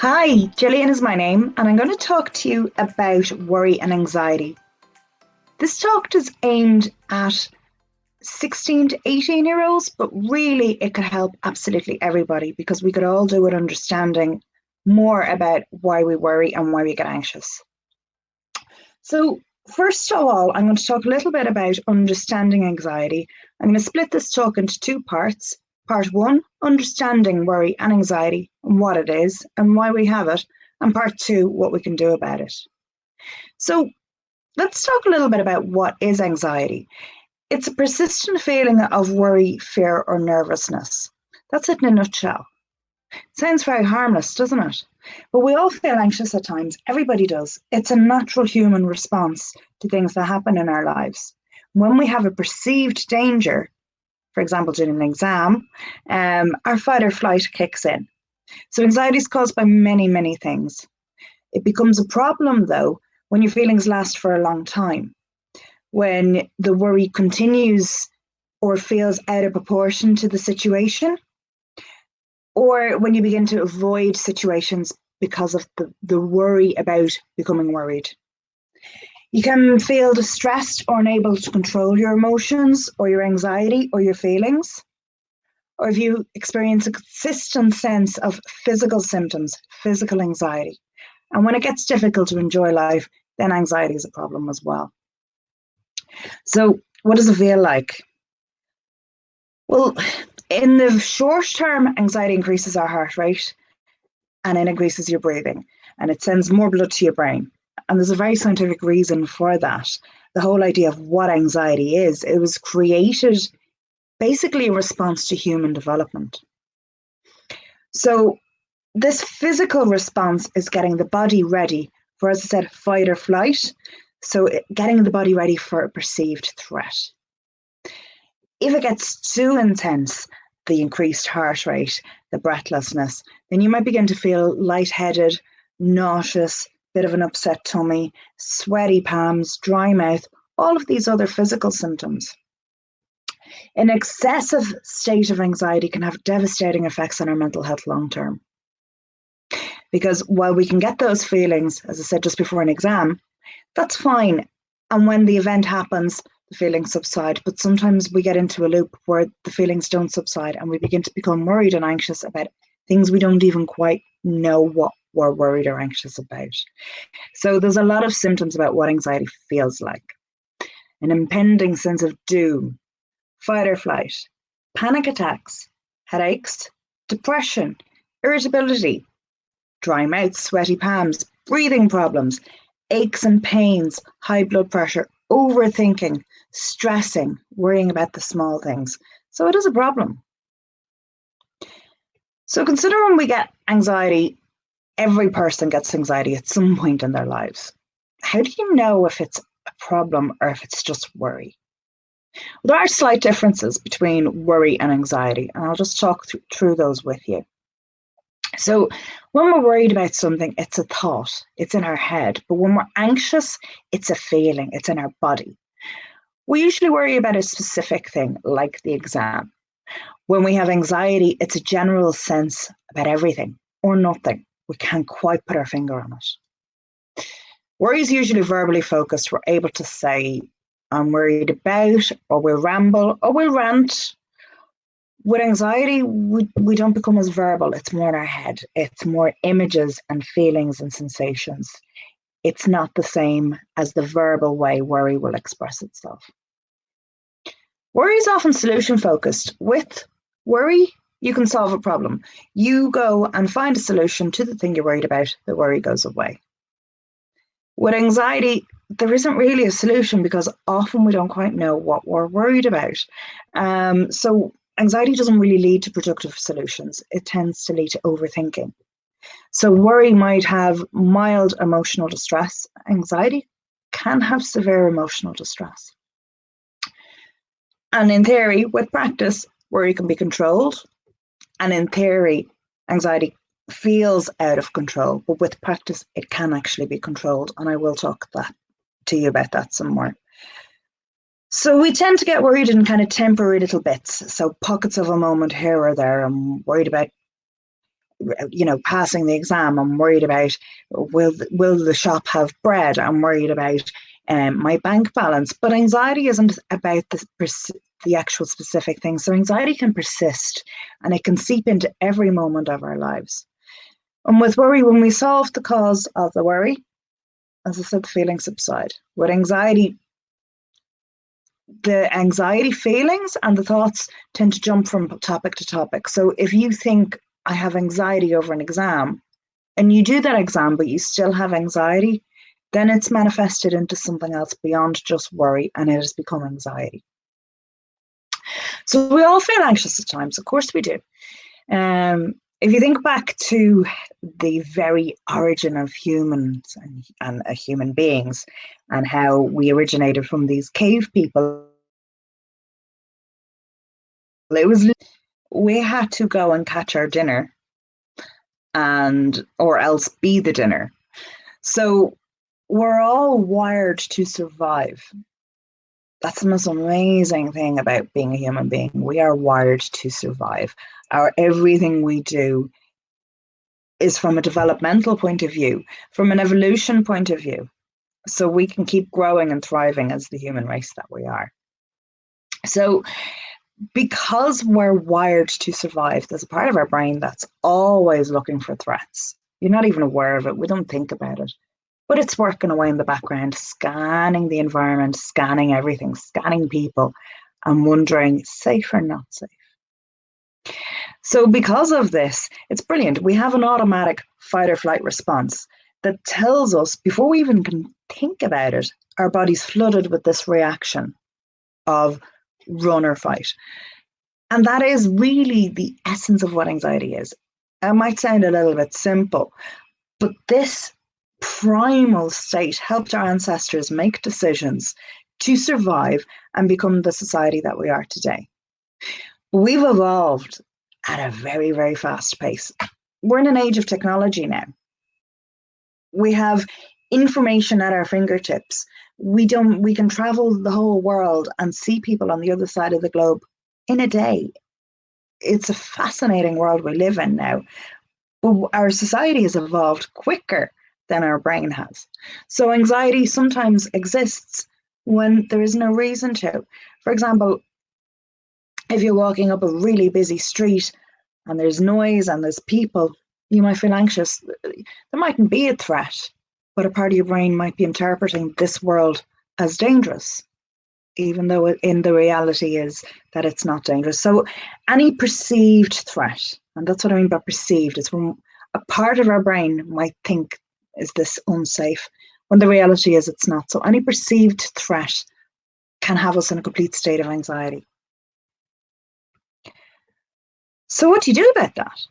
Hi, Gillian is my name, and I'm going to talk to you about worry and anxiety. This talk is aimed at 16 to 18-year-olds, but really it could help absolutely everybody because we could all do with understanding more about why we worry and why we get anxious. So, first of all, I'm going to talk a little bit about understanding anxiety. I'm going to split this talk into two parts. Part one, understanding worry and anxiety and what it is and why we have it. And part two, what we can do about it. So, let's talk a little bit about what is anxiety. It's a persistent feeling of worry, fear, or nervousness. That's it in a nutshell. Sounds very harmless, doesn't it? But we all feel anxious at times. Everybody does. It's a natural human response to things that happen in our lives. When we have a perceived danger, for example, during an exam, our fight or flight kicks in. So anxiety is caused by many, many things. It becomes a problem, though, when your feelings last for a long time, when the worry continues or feels out of proportion to the situation, or when you begin to avoid situations because of the worry about becoming worried. You can feel distressed or unable to control your emotions or your anxiety or your feelings. Or if you experience a consistent sense of physical symptoms, physical anxiety. And when it gets difficult to enjoy life, then anxiety is a problem as well. So, what does it feel like? Well, in the short term, anxiety increases our heart rate and it increases your breathing and it sends more blood to your brain. And there's a very scientific reason for that. The whole idea of what anxiety is, it was created basically in response to human development. So this physical response is getting the body ready for, as I said, fight or flight. So getting the body ready for a perceived threat. If it gets too intense, the increased heart rate, the breathlessness, then you might begin to feel lightheaded, nauseous, bit of an upset tummy, sweaty palms, dry mouth, all of these other physical symptoms. An excessive state of anxiety can have devastating effects on our mental health long term. Because while we can get those feelings, as I said just before an exam, that's fine. And when the event happens, the feelings subside. But sometimes we get into a loop where the feelings don't subside and we begin to become worried and anxious about things we don't even quite know what we're worried or anxious about. So there's a lot of symptoms about what anxiety feels like. An impending sense of doom, fight or flight, panic attacks, headaches, depression, irritability, dry mouth, sweaty palms, breathing problems, aches and pains, high blood pressure, overthinking, stressing, worrying about the small things. So it is a problem. So consider when we get anxiety, every person gets anxiety at some point in their lives. How do you know if it's a problem or if it's just worry? Well, there are slight differences between worry and anxiety, and I'll just talk through those with you. So when we're worried about something, it's a thought, it's in our head. But when we're anxious, it's a feeling, it's in our body. We usually worry about a specific thing, like the exam. When we have anxiety, it's a general sense about everything or nothing. We can't quite put our finger on it. Worry is usually verbally focused. We're able to say, I'm worried about, or we'll ramble, or we'll rant. With anxiety, we don't become as verbal. It's more in our head. It's more images and feelings and sensations. It's not the same as the verbal way worry will express itself. Worry is often solution focused. With worry, you can solve a problem. You go and find a solution to the thing you're worried about, the worry goes away. With anxiety, there isn't really a solution because often we don't quite know what we're worried about. So anxiety doesn't really lead to productive solutions. It tends to lead to overthinking. So worry might have mild emotional distress. Anxiety can have severe emotional distress. And in theory, with practice, worry can be controlled. And in theory, anxiety feels out of control, but with practice, it can actually be controlled. And I will talk to you about that some more. So we tend to get worried in kind of temporary little bits. So pockets of a moment here or there. I'm worried about passing the exam. I'm worried about will the shop have bread. I'm worried about my bank balance. But anxiety isn't about the actual specific thing. So anxiety can persist and it can seep into every moment of our lives. And with worry, when we solve the cause of the worry, as I said, the feelings subside. With anxiety, the anxiety feelings and the thoughts tend to jump from topic to topic. So if you think, I have anxiety over an exam, and you do that exam, but you still have anxiety, then it's manifested into something else beyond just worry, and it has become anxiety. So we all feel anxious at times, of course we do. If you think back to the very origin of humans and human beings and how we originated from these cave people, we had to go and catch our dinner or else be the dinner. So we're all wired to survive. That's the most amazing thing about being a human being. We are wired to survive. Everything we do is from a developmental point of view, from an evolution point of view, so we can keep growing and thriving as the human race that we are. So because we're wired to survive, there's a part of our brain that's always looking for threats. You're not even aware of it. We don't think about it. But it's working away in the background, scanning the environment, scanning everything, scanning people, and wondering, safe or not safe? So because of this, it's brilliant. We have an automatic fight or flight response that tells us, before we even can think about it, our body's flooded with this reaction of run or fight. And that is really the essence of what anxiety is. It might sound a little bit simple, but this primal state helped our ancestors make decisions to survive and become the society that we are today. We've evolved at a very, very fast pace. We're in an age of technology now. We have information at our fingertips. We can travel the whole world and see people on the other side of the globe in a day. It's a fascinating world we live in now. But our society has evolved quicker than our brain has. So anxiety sometimes exists when there is no reason to. For example, if you're walking up a really busy street and there's noise and there's people, you might feel anxious. There mightn't be a threat, but a part of your brain might be interpreting this world as dangerous, even though in the reality is that it's not dangerous. So any perceived threat, and that's what I mean by perceived, is when a part of our brain might think, is this unsafe? When the reality is it's not. So any perceived threat can have us in a complete state of anxiety. So what do you do about that?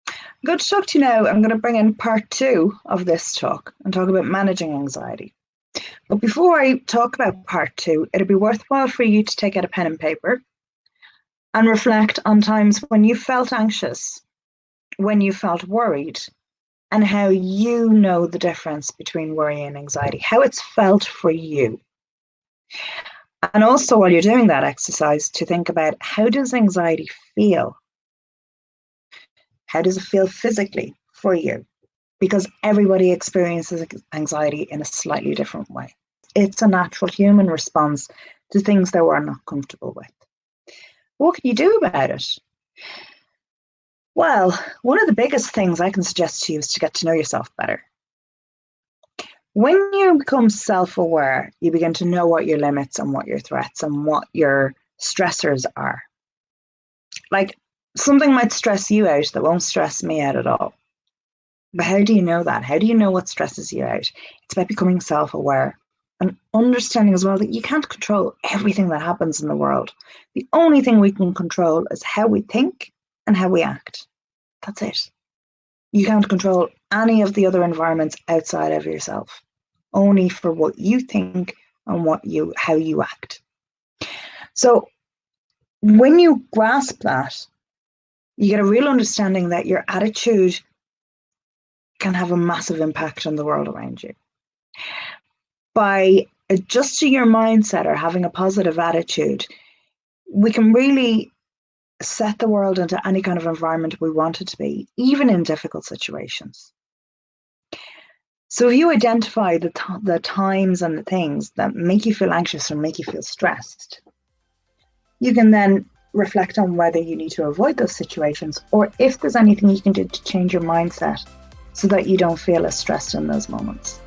I'm going to talk to you now. I'm going to bring in part 2 of this talk and talk about managing anxiety. But before I talk about part 2, it'd be worthwhile for you to take out a pen and paper and reflect on times when you felt anxious, when you felt worried, and how you know the difference between worry and anxiety, how it's felt for you. And also, while you're doing that exercise, to think about, how does anxiety feel? How does it feel physically for you? Because everybody experiences anxiety in a slightly different way. It's a natural human response to things that we're not comfortable with. What can you do about it? Well, one of the biggest things I can suggest to you is to get to know yourself better. When you become self-aware, you begin to know what your limits and what your threats and what your stressors are. Like, something might stress you out that won't stress me out at all. But how do you know that? How do you know what stresses you out? It's about becoming self-aware and understanding as well that you can't control everything that happens in the world. The only thing we can control is how we think and how we act. That's it. You can't control any of the other environments outside of yourself, only for what you think and how you act. So when you grasp that, you get a real understanding that your attitude can have a massive impact on the world around you. By adjusting your mindset or having a positive attitude, we can really set the world into any kind of environment we want it to be, even in difficult situations. So if you identify the times and the things that make you feel anxious or make you feel stressed, you can then reflect on whether you need to avoid those situations or if there's anything you can do to change your mindset so that you don't feel as stressed in those moments.